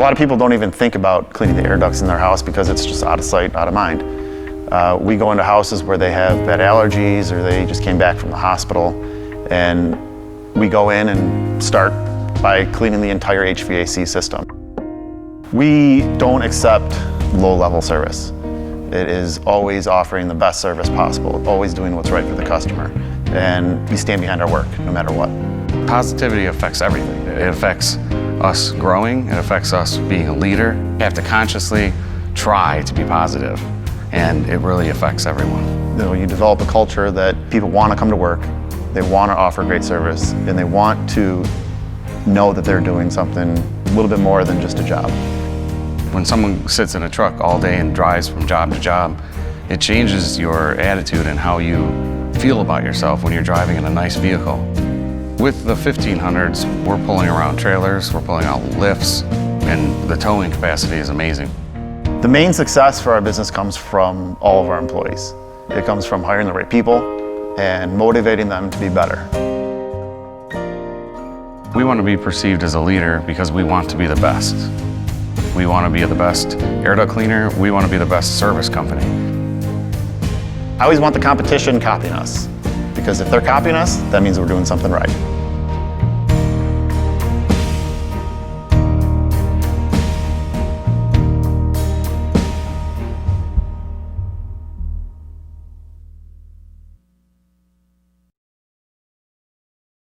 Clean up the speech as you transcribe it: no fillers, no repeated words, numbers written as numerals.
A lot of people don't even think about cleaning the air ducts in their house because it's just out of sight, out of mind. We go into houses where they have bad allergies or they just came back from the hospital, and we go in and start by cleaning the entire HVAC system. We don't accept low-level service. It is always offering the best service possible, always doing what's right for the customer, and we stand behind our work no matter what. Positivity affects everything. It affects us growing, it affects us being a leader. You have to consciously try to be positive, and it really affects everyone. You know, you develop a culture that people want to come to work, they want to offer great service, and they want to know that they're doing something a little bit more than just a job. When someone sits in a truck all day and drives from job to job, it changes your attitude and how you feel about yourself when you're driving in a nice vehicle. With the 1500s, we're pulling around trailers, we're pulling out lifts, and the towing capacity is amazing. The main success for our business comes from all of our employees. It comes from hiring the right people and motivating them to be better. We want to be perceived as a leader because we want to be the best. We want to be the best air duct cleaner. We want to be the best service company. I always want the competition copying us, because if they're copying us, that means we're doing something right.